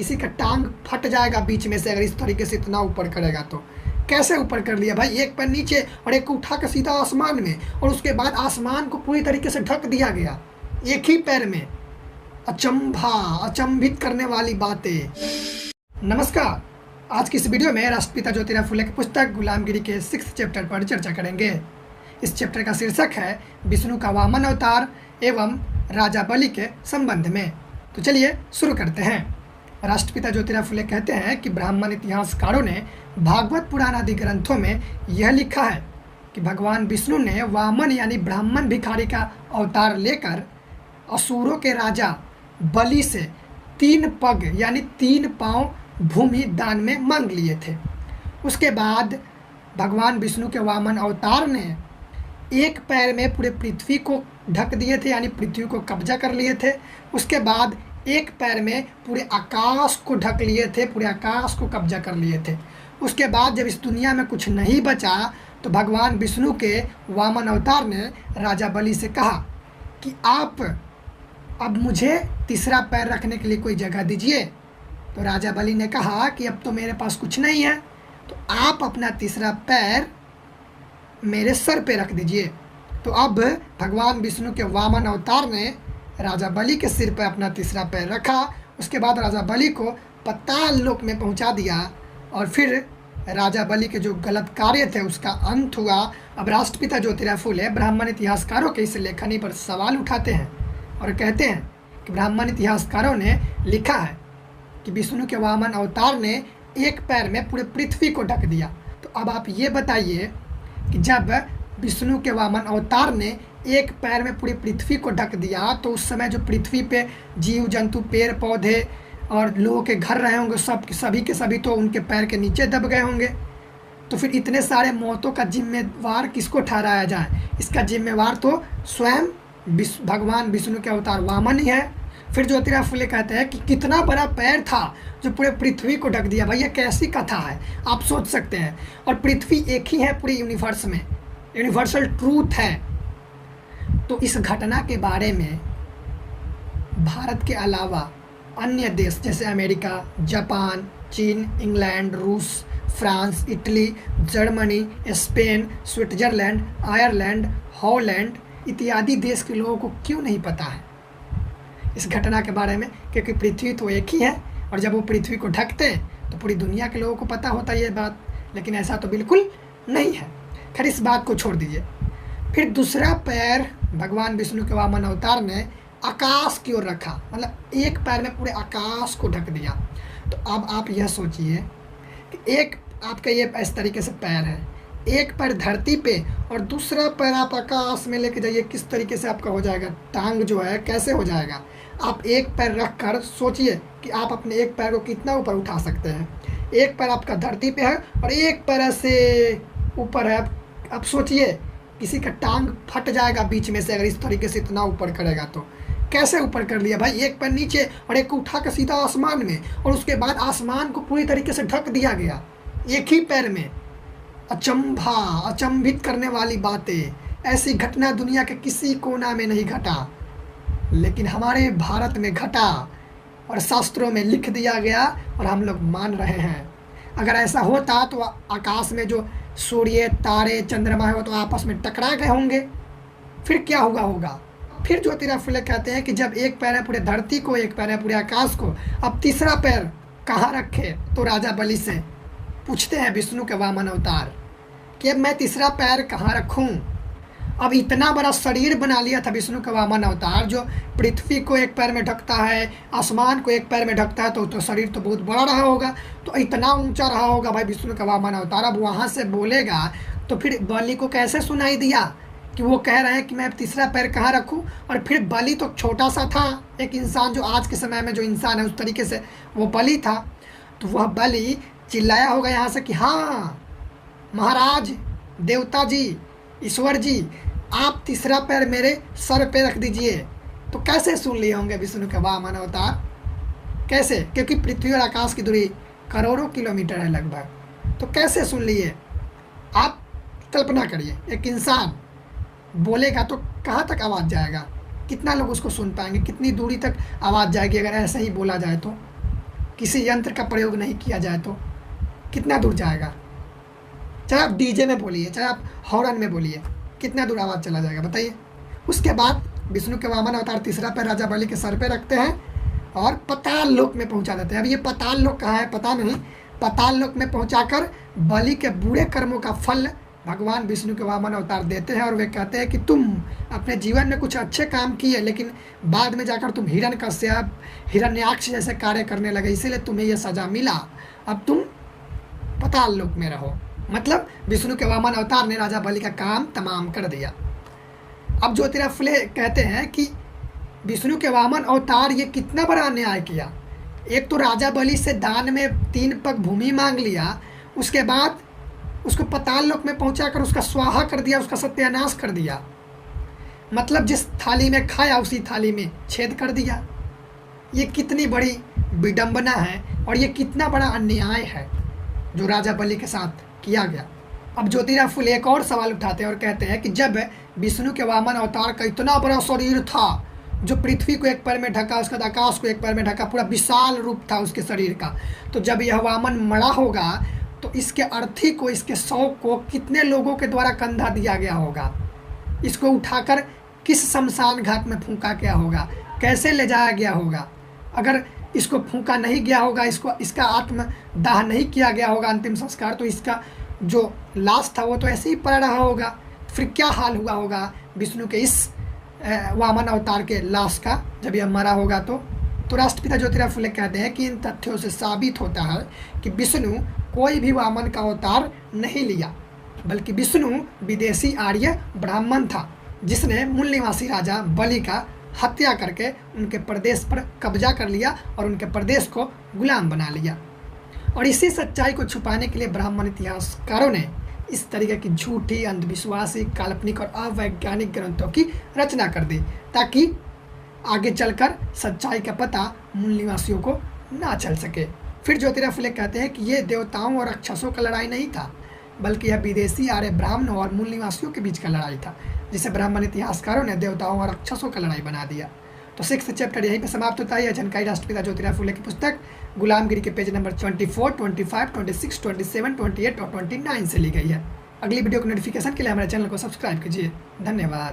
किसी का टांग फट जाएगा बीच में से अगर इस तरीके से इतना ऊपर करेगा तो। कैसे ऊपर कर लिया भाई, एक पैर नीचे और एक को उठा कर सीधा आसमान में, और उसके बाद आसमान को पूरी तरीके से ढक दिया गया एक ही पैर में। अचंभा, अचंभित करने वाली बातें। नमस्कार, आज की इस वीडियो में राष्ट्रपिता ज्योतिराव फुले की पुस्तक गुलामगिरी के 6th चैप्टर पर चर्चा करेंगे। इस चैप्टर का शीर्षक है विष्णु का वामन अवतार एवं राजा बलि के संबंध में। तो चलिए शुरू करते हैं। राष्ट्रपिता ज्योतिराव फुले कहते हैं कि ब्राह्मण इतिहासकारों ने भागवत पुराण आदि ग्रंथों में यह लिखा है कि भगवान विष्णु ने वामन यानी ब्राह्मण भिखारी का अवतार लेकर असुरों के राजा बलि से 3 पग यानी 3 पाँव भूमि दान में मांग लिए थे। उसके बाद भगवान विष्णु के वामन अवतार ने एक पैर में पूरे पृथ्वी को ढक दिए थे यानी पृथ्वी को कब्जा कर लिए थे। उसके बाद एक पैर में पूरे आकाश को ढक लिए थे, पूरे आकाश को कब्जा कर लिए थे। उसके बाद जब इस दुनिया में कुछ नहीं बचा तो भगवान विष्णु के वामन अवतार ने राजा बलि से कहा कि आप अब मुझे तीसरा पैर रखने के लिए कोई जगह दीजिए। तो राजा बलि ने कहा कि अब तो मेरे पास कुछ नहीं है, तो आप अपना तीसरा पैर मेरे सर पे रख दीजिए। तो अब भगवान विष्णु के वामन अवतार ने राजा बलि के सिर पर अपना तीसरा पैर रखा। उसके बाद राजा बलि को पाताल लोक में पहुंचा दिया और फिर राजा बलि के जो गलत कार्य थे उसका अंत हुआ। अब राष्ट्रपिता ज्योतिराव फुले ब्राह्मण इतिहासकारों के इस लेखनी पर सवाल उठाते हैं और कहते हैं कि ब्राह्मण इतिहासकारों ने लिखा है कि विष्णु के वामन अवतार ने एक पैर में पूरे पृथ्वी को ढक दिया। तो अब आप ये बताइए कि जब विष्णु के वामन अवतार ने एक पैर में पूरी पृथ्वी को ढक दिया तो उस समय जो पृथ्वी पे जीव जंतु पेड़ पौधे और लोगों के घर रहे होंगे सभी के सभी तो उनके पैर के नीचे दब गए होंगे। तो फिर इतने सारे मौतों का जिम्मेवार किसको ठहराया जाए? इसका जिम्मेवार तो स्वयं भगवान विष्णु के अवतार वामन ही है। फिर ज्योतिराव फुले कहते हैं कि कितना बड़ा पैर था जो पूरे पृथ्वी को ढक दिया। भैया कैसी कथा है, आप सोच सकते हैं। और पृथ्वी एक ही है पूरे यूनिवर्स में, यूनिवर्सल ट्रूथ है। तो इस घटना के बारे में भारत के अलावा अन्य देश जैसे अमेरिका, जापान, चीन, इंग्लैंड, रूस, France, Italy, Germany, Spain, Switzerland, Ireland, Holland इत्यादि देश के लोगों को क्यों नहीं पता है इस घटना के बारे में? क्योंकि पृथ्वी तो एक ही है और जब वो पृथ्वी को ढकते हैं तो पूरी दुनिया के लोगों को पता होता है ये बात, लेकिन ऐसा तो बिल्कुल नहीं है। खैर इस बात को छोड़ दीजिए। फिर दूसरा पैर भगवान विष्णु के वामन अवतार ने आकाश की ओर रखा, मतलब एक पैर में पूरे आकाश को ढक दिया। तो अब आप यह सोचिए कि एक आपका ये इस तरीके से पैर है, एक पैर धरती पे और दूसरा पैर आप आकाश में लेके जाइए, किस तरीके से आपका हो जाएगा? टांग जो है कैसे हो जाएगा? आप एक पैर रख कर सोचिए कि आप अपने एक पैर को कितना ऊपर उठा सकते हैं। एक पैर आपका धरती पे है और एक पैर से ऊपर है। अब सोचिए किसी का टांग फट जाएगा बीच में से अगर इस तरीके से इतना ऊपर करेगा तो। कैसे ऊपर कर लिया भाई, एक पैर नीचे और एक को उठा कर सीधा आसमान में, और उसके बाद आसमान को पूरी तरीके से ढक दिया गया एक ही पैर में। अचंभा, अचंभित करने वाली बातें। ऐसी घटना दुनिया के किसी कोना में नहीं घटा, लेकिन हमारे भारत में घटा और शास्त्रों में लिख दिया गया और हम लोग मान रहे हैं। अगर ऐसा होता तो आकाश में जो सूर्य, तारे, चंद्रमा है वो तो आपस में टकरा गए होंगे, फिर क्या होगा? फिर ज्योतिराव फुले कहते हैं कि जब एक पैर है पूरे धरती को, एक पैर है पूरे आकाश को, अब तीसरा पैर कहाँ रखे? तो राजा बलि से पूछते हैं विष्णु के वामन अवतार कि अब मैं तीसरा पैर कहाँ रखूँ? अब इतना बड़ा शरीर बना लिया था विष्णु का वामन अवतार, जो पृथ्वी को एक पैर में ढकता है, आसमान को एक पैर में ढकता है, तो शरीर तो बहुत बड़ा रहा होगा, तो इतना ऊंचा रहा होगा भाई विष्णु का वामन अवतार। अब वहाँ से बोलेगा तो फिर बलि को कैसे सुनाई दिया कि वो कह रहे हैं कि मैं तीसरा पैर कहाँ रखूँ? और फिर बलि तो छोटा सा था, एक इंसान जो आज के समय में जो इंसान है उस तरीके से वो बलि था। तो वह बलि चिल्लाया होगा यहाँ से कि हाँ महाराज, देवता जी, ईश्वर जी, आप तीसरा पैर मेरे सर पे रख दीजिए। तो कैसे सुन लिए होंगे विष्णु के वामन अवतार? कैसे? क्योंकि पृथ्वी और आकाश की दूरी करोड़ों किलोमीटर है लगभग, तो कैसे सुन लिए? आप कल्पना करिए, एक इंसान बोलेगा तो कहाँ तक आवाज़ जाएगा? कितना लोग उसको सुन पाएंगे? कितनी दूरी तक आवाज़ जाएगी अगर ऐसे ही बोला जाए तो? किसी यंत्र का प्रयोग नहीं किया जाए तो कितना दूर जाएगा? चाहे आप डीजे में बोलिए, चाहे आप हॉर्न में बोलिए, कितना दूर आवाज़ चला जाएगा बताइए। उसके बाद विष्णु के वामन अवतार तीसरा पैर राजा बलि के सर पे रखते हैं और पाताल लोक में पहुंचा देते हैं। अब ये पाताल लोक कहाँ है पता नहीं। पाताल लोक में पहुंचाकर बलि के बुरे कर्मों का फल भगवान विष्णु के वामन अवतार देते हैं और वे कहते हैं कि तुम अपने जीवन में कुछ अच्छे काम किए, लेकिन बाद में जाकर तुम हिरण्यकश्यप, हिरण्याक्ष जैसे कार्य करने लगे, इसीलिए तुम्हें यह सजा मिला। अब तुम पाताल लोक में रहो। मतलब विष्णु के वामन अवतार ने राजा बलि का काम तमाम कर दिया। अब ज्योतिराव फुले कहते हैं कि विष्णु के वामन अवतार ये कितना बड़ा अन्याय किया। एक तो राजा बलि से दान में 3 पग भूमि मांग लिया, उसके बाद उसको पाताल लोक में पहुंचाकर उसका स्वाहा कर दिया, उसका सत्यानाश कर दिया। मतलब जिस थाली में खाया उसी थाली में छेद कर दिया। ये कितनी बड़ी विडंबना है और ये कितना बड़ा अन्याय है जो राजा बलि के साथ किया गया। अब ज्योतिराव फुले एक और सवाल उठाते हैं और कहते हैं कि जब विष्णु के वामन अवतार का इतना बड़ा शरीर था जो पृथ्वी को एक पैर में ढका, उसके बाद आकाश को एक पैर में ढका, पूरा विशाल रूप था उसके शरीर का, तो जब यह वामन मरा होगा तो इसके अर्थी को, इसके शव को कितने लोगों के द्वारा कंधा दिया गया होगा, इसको उठाकर किस शमशान घाट में फूंका गया होगा, कैसे ले जाया गया होगा। अगर इसको फूंका नहीं गया होगा, इसका आत्मदाह नहीं किया गया होगा अंतिम संस्कार, तो इसका जो लाश था वो तो ऐसे ही पड़ा रहा होगा। फिर क्या हाल हुआ होगा विष्णु के इस वामन अवतार के लाश का जब यह मरा होगा। तो राष्ट्रपिता ज्योतिराव फुले कहते हैं कि इन तथ्यों से साबित होता है कि विष्णु कोई भी वामन का अवतार नहीं लिया, बल्कि विष्णु विदेशी आर्य ब्राह्मण था जिसने मूल निवासी राजा बलि का हत्या करके उनके प्रदेश पर कब्जा कर लिया और उनके प्रदेश को गुलाम बना लिया। और इसी सच्चाई को छुपाने के लिए ब्राह्मण इतिहासकारों ने इस तरीके की झूठी, अंधविश्वासी, काल्पनिक और अवैज्ञानिक ग्रंथों की रचना कर दी ताकि आगे चलकर सच्चाई का पता मूल निवासियों को ना चल सके। फिर ज्योतिराव फुले कहते हैं कि ये देवताओं और राक्षसों का लड़ाई नहीं था, बल्कि यह विदेशी आर्य ब्राह्मणों और मूल निवासियों के बीच का लड़ाई था, जिसे ब्राह्मण इतिहासकारों ने देवताओं और राक्षसों का लड़ाई बना दिया। तो 6th चैप्टर यहीं पर समाप्त होता है। यह जानकारी राष्ट्रपिता ज्योतिराव फुले की पुस्तक गुलामगिरी के पेज नंबर 24, 25, 26, 27, 28 और 29 से ली गई है। अगली वीडियो को नोटिफिकेशन के लिए हमारे चैनल को सब्सक्राइब कीजिए। धन्यवाद।